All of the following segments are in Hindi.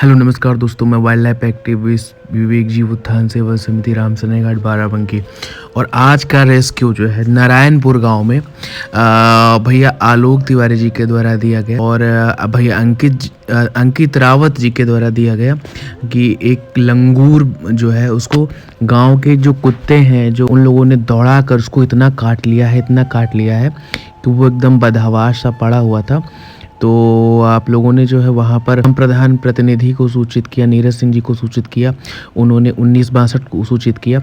हेलो नमस्कार दोस्तों, मैं वाइल्ड लाइफ एक्टिविस्ट विवेक जीव उत्थान सेवा समिति रामसनेघाट बाराबंकी। और आज का रेस्क्यू जो है नारायणपुर गांव में भैया आलोक तिवारी जी के द्वारा दिया गया और भैया अंकित रावत जी के द्वारा दिया गया कि एक लंगूर जो है उसको गांव के जो कुत्ते हैं जो उन लोगों ने दौड़ा कर उसको इतना काट लिया है कि वो एकदम बदहवास सा पड़ा हुआ था। तो आप लोगों ने जो है वहाँ पर हम प्रधान प्रतिनिधि को सूचित किया, नीरज सिंह जी को सूचित किया, उन्होंने 1962 को सूचित किया।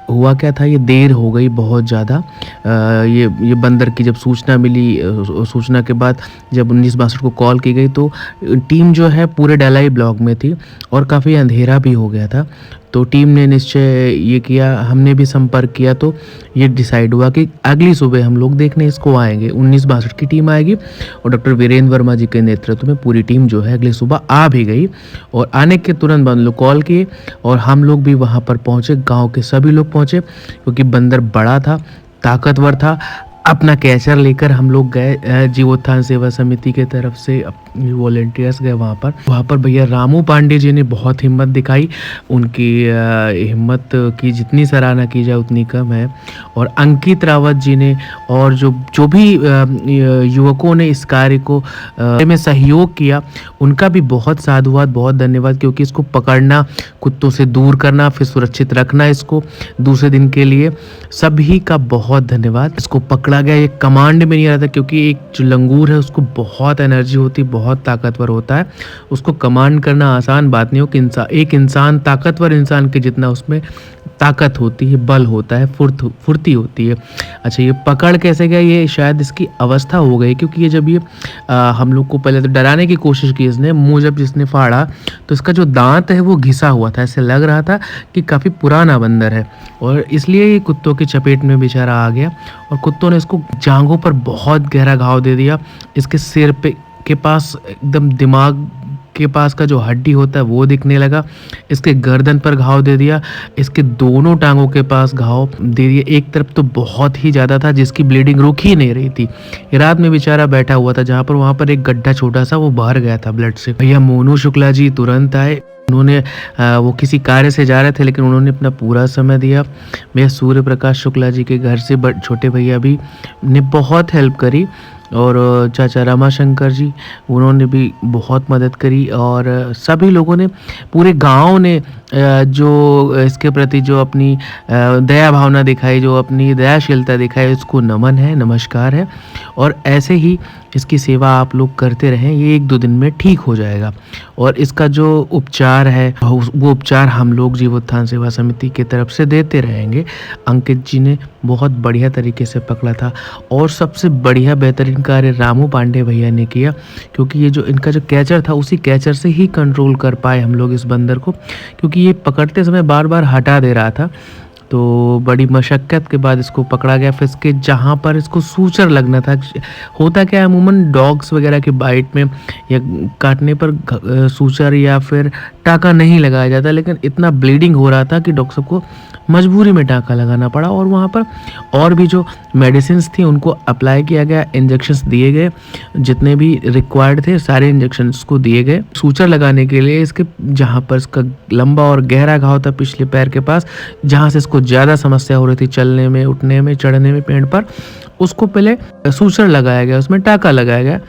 हुआ क्या था, ये देर हो गई बहुत ज़्यादा। ये बंदर की जब सूचना मिली, सूचना के बाद जब 1962 को कॉल की गई तो टीम जो है पूरे डालाई ब्लॉक में थी और काफ़ी अंधेरा भी हो गया था। तो टीम ने निश्चय ये किया, हमने भी संपर्क किया तो ये डिसाइड हुआ कि अगली सुबह हम लोग देखने इसको आएंगे। 1962 की टीम आएगी और डॉक्टर वीरेंद्र वर्मा जी के नेतृत्व में पूरी टीम जो है अगली सुबह आ भी गई। और आने के तुरंत बाद लोग कॉल किए और हम लोग भी वहाँ पर पहुँचे, गाँव के सभी लोग पहुँचे क्योंकि बंदर बड़ा था, ताकतवर था। अपना कैचर लेकर हम लोग गए, जीवोत्थान सेवा समिति के तरफ से वॉलेंटियर्स गए वहाँ पर भैया रामू पांडे जी ने बहुत हिम्मत दिखाई। उनकी हिम्मत की जितनी सराहना की जाए उतनी कम है। और अंकित रावत जी ने और जो भी युवकों ने इस कार्य को में सहयोग किया उनका भी बहुत साधुवाद, बहुत धन्यवाद। क्योंकि इसको पकड़ना, कुत्तों से दूर करना, फिर सुरक्षित रखना इसको दूसरे दिन के लिए, सभी का बहुत धन्यवाद। इसको पकड़ा गया, ये कमांड में नहीं रहा था क्योंकि एक जो लंगूर है उसको बहुत एनर्जी होती, बहुत ताकतवर होता है। उसको कमांड करना आसान बात नहीं हो कि एक इंसान, ताकतवर इंसान के जितना उसमें ताकत होती है, बल होता है, फुर्ती होती है। अच्छा, ये पकड़ कैसे गया, ये शायद इसकी अवस्था हो गई क्योंकि ये जब ये हम लोग को पहले तो डराने की कोशिश की इसने, मुंह जब जिसने फाड़ा तो इसका जो दांत है वो घिसा हुआ था, ऐसे लग रहा था कि काफ़ी पुराना बंदर है और इसलिए ये कुत्तों की चपेट में बेचारा आ गया। और कुत्तों ने इसको जांघों पर बहुत गहरा घाव दे दिया, इसके सिर के पास एकदम दिमाग के पास का जो हड्डी होता है वो दिखने लगा, इसके गर्दन पर घाव दे दिया, इसके दोनों टांगों के पास घाव दे दिया। एक तरफ तो बहुत ही ज़्यादा था जिसकी ब्लीडिंग रुक ही नहीं रही थी। रात में बेचारा बैठा हुआ था जहाँ पर वहाँ पर एक गड्ढा छोटा सा वो भर गया था ब्लड से। भैया मोनू शुक्ला जी तुरंत आए। उन्होंने वो किसी कार्य से जा रहे थे लेकिन उन्होंने अपना पूरा समय दिया। भैया सूर्य प्रकाश शुक्ला जी के घर से छोटे भैया भी ने बहुत हेल्प करी और चाचा रमाशंकर जी, उन्होंने भी बहुत मदद करी। और सभी लोगों ने, पूरे गांव ने जो इसके प्रति जो अपनी दया भावना दिखाई, जो अपनी दयाशीलता दिखाई, उसको नमन है, नमस्कार है। और ऐसे ही इसकी सेवा आप लोग करते रहें, ये 1-2 दिन में ठीक हो जाएगा। और इसका जो उपचार है वो उपचार हम लोग जीवोत्थान सेवा समिति की तरफ से देते रहेंगे। अंकित जी ने बहुत बढ़िया तरीके से पकड़ा था और सबसे बढ़िया बेहतरीन कार्य रामू पांडे भैया ने किया क्योंकि ये जो इनका जो कैचर था उसी कैचर से ही कंट्रोल कर पाए हम लोग इस बंदर को, क्योंकि ये पकड़ते समय बार बार हटा दे रहा था। तो बड़ी मशक्क़त के बाद इसको पकड़ा गया। फिर इसके जहाँ पर इसको सूचर लगना था, होता क्या है अमूमन डॉग्स वगैरह के बाइट में या काटने पर सूचर या फिर टाँका नहीं लगाया जाता, लेकिन इतना ब्लीडिंग हो रहा था कि डॉक्टर साहब को मजबूरी में टाँका लगाना पड़ा। और वहाँ पर और भी जो मेडिसिन्स थी उनको अप्लाई किया गया, इंजेक्शंस दिए गए, जितने भी रिक्वायर्ड थे सारे इंजेक्शंस को दिए गए। सूचर लगाने के लिए इसके जहाँ पर इसका लंबा और गहरा घाव था पिछले पैर के पास, जहाँ से इसको ज़्यादा समस्या हो रही थी चलने में, उठने में, चढ़ने में पेड़ पर, उसको पहले सूचर लगाया गया, उसमें टाँका लगाया गया।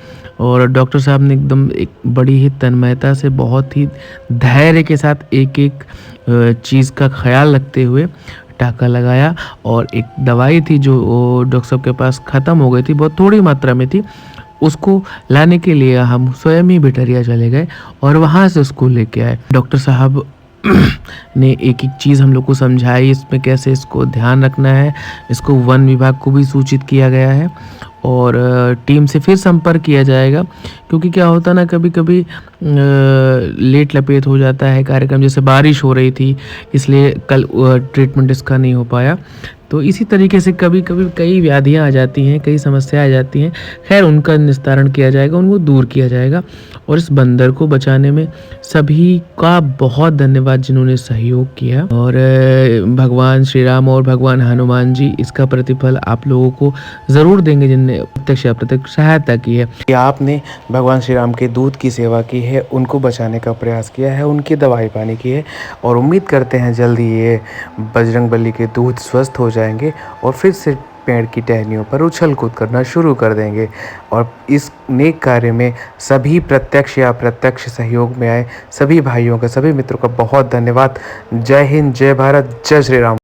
और डॉक्टर साहब ने एकदम एक बड़ी ही तन्मयता से, बहुत ही धैर्य के साथ एक एक चीज़ का ख्याल रखते हुए टाँका लगाया। और एक दवाई थी जो डॉक्टर साहब के पास ख़त्म हो गई थी, बहुत थोड़ी मात्रा में थी, उसको लाने के लिए हम स्वयं ही भिटरिया चले गए और वहाँ से उसको लेके आए। डॉक्टर साहब ने एक एक चीज़ हम लोग को समझाई, इसमें कैसे इसको ध्यान रखना है। इसको वन विभाग को भी सूचित किया गया है और टीम से फिर संपर्क किया जाएगा क्योंकि क्या होता ना, कभी कभी लेट लपेट हो जाता है कार्यक्रम, जैसे बारिश हो रही थी इसलिए कल ट्रीटमेंट इसका नहीं हो पाया। तो इसी तरीके से कभी-कभी कई व्याधियाँ आ जाती हैं, कई समस्याएँ आ जाती हैं। ख़ैर उनका निस्तारण किया जाएगा, उनको दूर किया जाएगा और इस बंदर को बचाने में सभी का बहुत धन्यवाद जिन्होंने सहयोग किया और भगवान श्री राम और भगवान हनुमान जी इसका प्रतिफल आप लोगों को ज़रूर देंगे जिनने प्रत्यक्ष या अप्रत्यक्ष सहायता की है। या आपने भगवान श्री राम के दूत की सेवा की है, उनको बचाने का प्रयास किया है, उनकी दवाई पानी की है और उम्मीद करते हैं जल्द ही ये बजरंगबली के दूत स्वस्थ हो जाएंगे और फिर से पेड़ की टहनियों पर उछल कूद करना शुरू कर देंगे और इस नेक कार्य में सभी प्रत्यक्ष या अप्रत्यक्ष सहयोग में आए सभी भाइयों का, सभी मित्रों का बहुत धन्यवाद। जय हिंद, जय भारत, जय श्री राम।